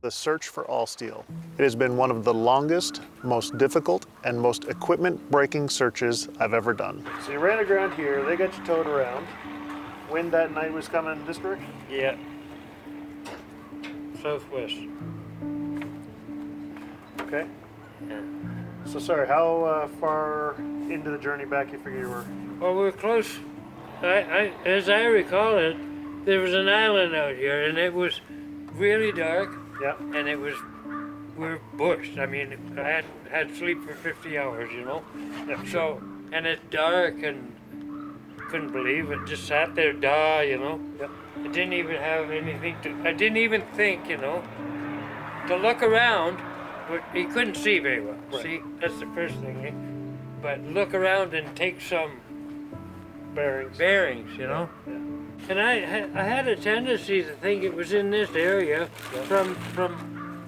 The search for all steel. It has been one of the longest, most difficult, and most equipment-breaking searches I've ever done. So you ran aground here, they got you towed around. Wind that night was coming this direction? Yeah. Southwest. Okay. Yeah. So sorry, how far into the journey back you figure you were? Well, we're close. As I recall it, there was an island out here, and it was really dark. Yeah. And it was, we're bushed. I mean, I hadn't had sleep for 50 hours, you know? Yeah. So, and it's dark and couldn't believe it. Just sat there, you know? Yeah. I didn't even have anything I didn't even think, you know, to look around, but he couldn't see very well. Right. See, that's the first thing, eh? But look around and take some bearings, you know? Yeah. And I had a tendency to think it was in this area from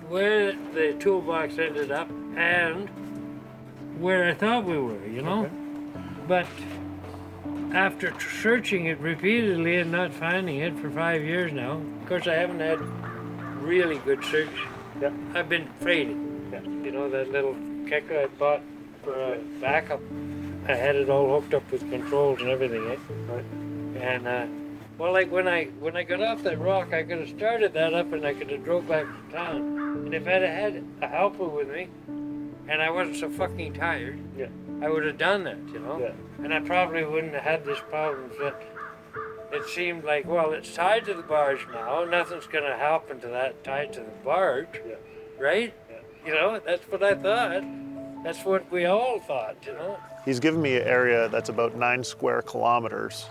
where the toolbox ended up and where I thought we were, you know? Okay. But after searching it repeatedly and not finding it for 5 years now, of course I haven't had really good search. Yeah. I've been freighted. Yeah. You know, that little kicker I bought for a backup, I had it all hooked up with controls and everything, eh? Right. And well, like when I got off that rock, I could have started that up and I could have drove back to town. And if I'd have had a helper with me, and I wasn't so fucking tired, Yeah. I would have done that, you know? Yeah. And I probably wouldn't have had this problem. But it seemed like, well, it's tied to the barge now. Nothing's going to happen to that tied to the barge, Yeah. right? Yeah. You know, that's what I thought. That's what we all thought, you know? He's given me an area that's about 9 square kilometers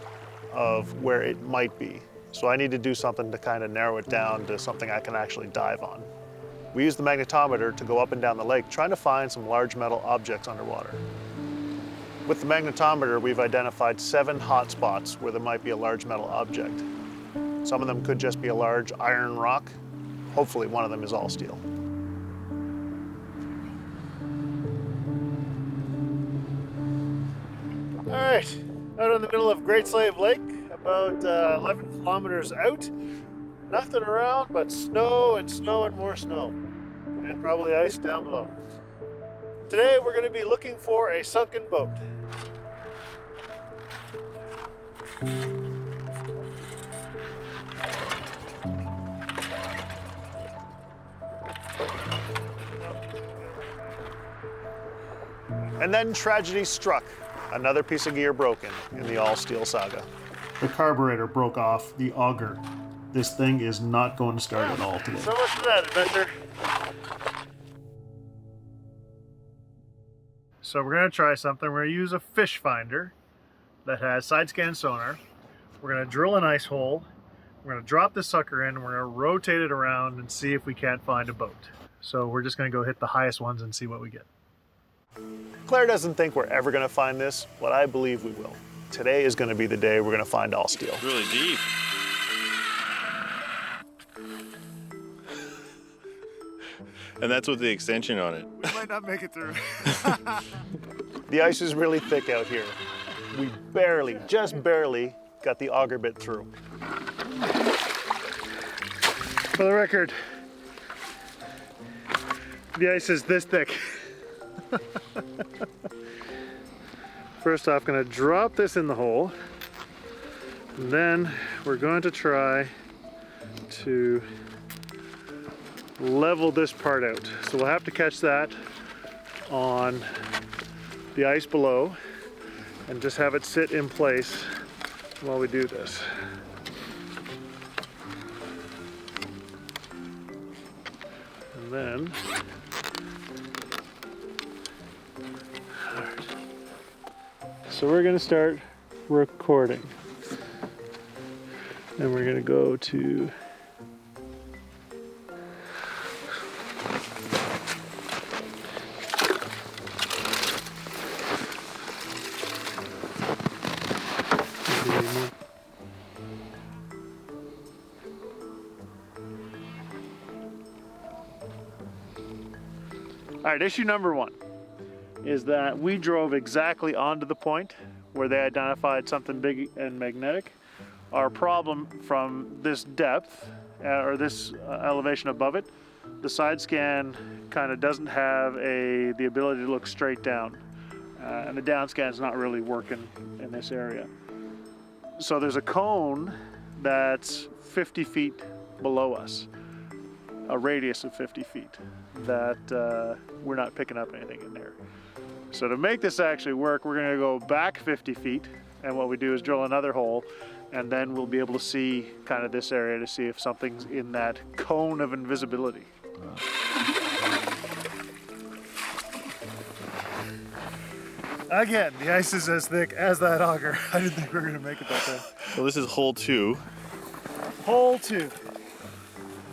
of where it might be. So I need to do something to kind of narrow it down to something I can actually dive on. We use the magnetometer to go up and down the lake, trying to find some large metal objects underwater. With the magnetometer, we've identified 7 hot spots where there might be a large metal object. Some of them could just be a large iron rock. Hopefully one of them is all steel. All right, out in the middle of Great Slave Lake, about 11 kilometers out. Nothing around but snow and snow and more snow. And probably ice down below. Today we're going to be looking for a sunken boat. And then tragedy struck. Another piece of gear broken in the all-steel saga. The carburetor broke off the auger. This thing is not going to start at all today. So much for that adventure. So we're going to try something. We're going to use a fish finder that has side scan sonar. We're going to drill an ice hole. We're going to drop this sucker in. And we're going to rotate it around and see if we can't find a boat. So we're just going to go hit the highest ones and see what we get. Claire doesn't think we're ever going to find this, but I believe we will. Today is going to be the day we're going to find all steel. It's really deep. And that's with the extension on it. We might not make it through. The ice is really thick out here. We barely, just barely, got the auger bit through. For the record, the ice is this thick. First off, gonna drop this in the hole. And then we're going to try to level this part out. So we'll have to catch that on the ice below and just have it sit in place while we do this. And then so we're going to start recording. And we're going to go to all right, issue number 1 is that we drove exactly onto the point where they identified something big and magnetic. Our problem from this depth, or this elevation above it, The side scan kind of doesn't have the ability to look straight down. And the down scan is not really working in this area. So there's a cone that's 50 feet below us, a radius of 50 feet, that we're not picking up anything in there. So to make this actually work, we're gonna go back 50 feet, and what we do is drill another hole, and then we'll be able to see kind of this area to see if something's in that cone of invisibility. Again, the ice is as thick as that auger. I didn't think we were gonna make it that time. So this is hole 2. Hole 2.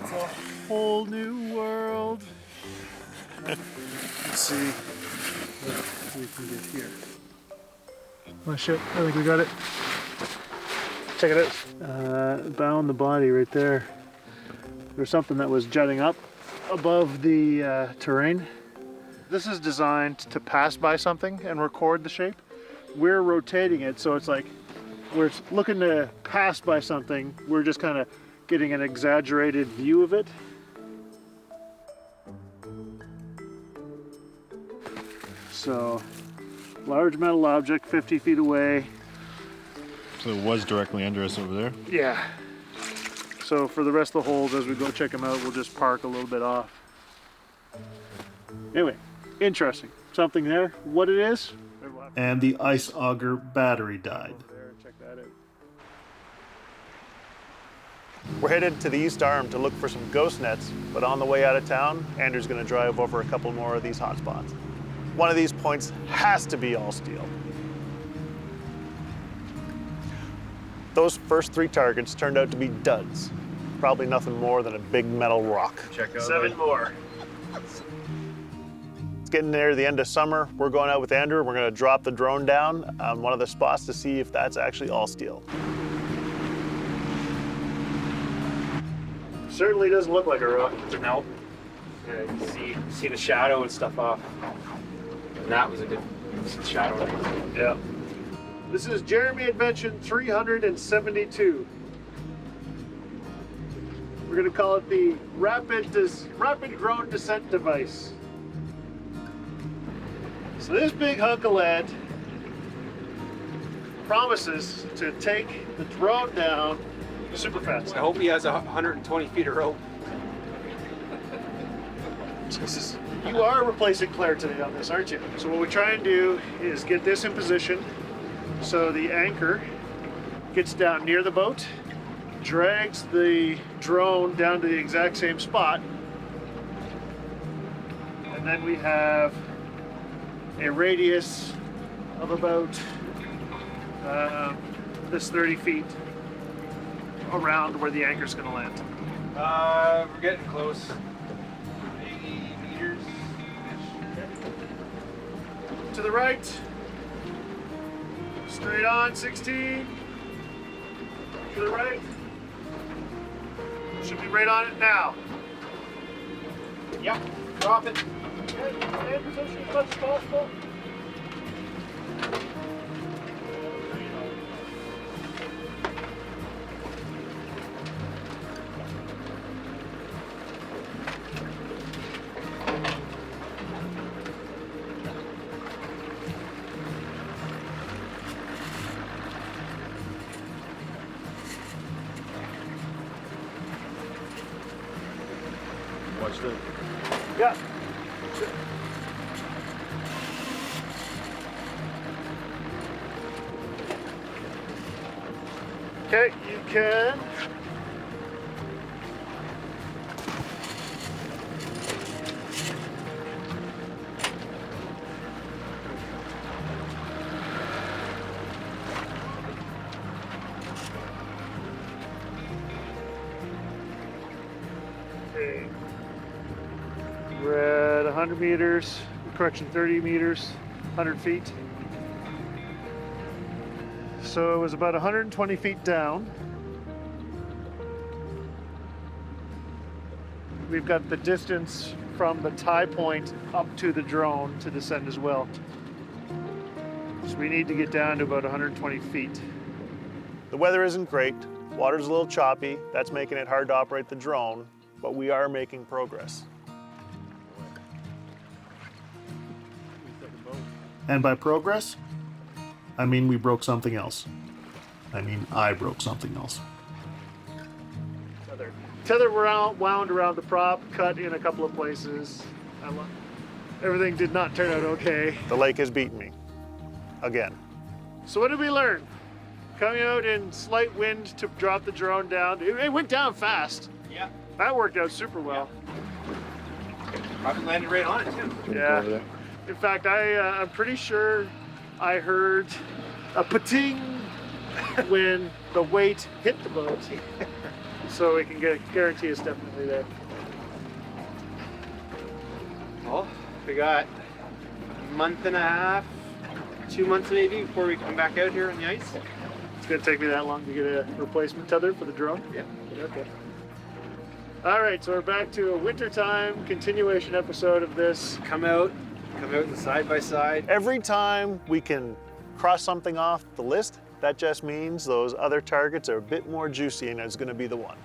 It's a whole new world. Let's see what we can get here. Oh shit, I think we got it. Check it out. Bound the body right there. There's something that was jutting up above the terrain. This is designed to pass by something and record the shape. We're rotating it, so it's like we're looking to pass by something. We're just kind of getting an exaggerated view of it. So, large metal object 50 feet away. So it was directly under us over there. Yeah. So for the rest of the holes, as we go check them out, we'll just park a little bit off. Anyway, interesting. Something there. What it is? And the ice auger battery died. Check that out. We're headed to the east arm to look for some ghost nets, but on the way out of town, Andrew's going to drive over a couple more of these hot spots. One of these points has to be all steel. Those first 3 targets turned out to be duds. Probably nothing more than a big metal rock. Check out 7 more. It's getting near the end of summer. We're going out with Andrew. We're going to drop the drone down on one of the spots to see if that's actually all steel. Certainly doesn't look like a rock. No. Yeah, you can see the shadow and stuff off. And that was a good shadow. Yeah. This is Jeremy Invention 372. We're going to call it the Rapid Drone Descent Device. So this big hunk of lead promises to take the drone down super fast. I hope he has 120 feet of rope. Jesus. You are replacing Claire today on this, aren't you? So what we try and do is get this in position so the anchor gets down near the boat, drags the drone down to the exact same spot, and then we have a radius of about this 30 feet around where the anchor's going to land. We're getting close. 80 meters. To the right, straight on 16. To the right. Should be right on it now. Yep, drop it. Okay, hand position as much as possible. Watch that. Yeah. Okay, you can. Okay. We're at 100 meters, correction, 30 meters, 100 feet. So it was about 120 feet down. We've got the distance from the tie point up to the drone to descend as well. So we need to get down to about 120 feet. The weather isn't great. Water's a little choppy. That's making it hard to operate the drone. but we are making progress. And by progress, I mean we broke something else. I mean I broke something else. Tether wound around the prop, cut in a couple of places. Everything did not turn out okay. The lake has beaten me. Again. So what did we learn? Coming out in slight wind to drop the drone down. It went down fast. Yeah. That worked out super well. Probably landed right on it too. Yeah. In fact, I'm pretty sure I heard a pating when the weight hit the boat. So we can guarantee it's definitely there. Well, we got a month and a half, 2 months maybe before we come back out here on the ice. It's gonna take me that long to get a replacement tether for the drone? Yeah. Okay. All right, so we're back to a wintertime continuation episode of this. Come out in the side by side. Every time we can cross something off the list, that just means those other targets are a bit more juicy and it's gonna be the one.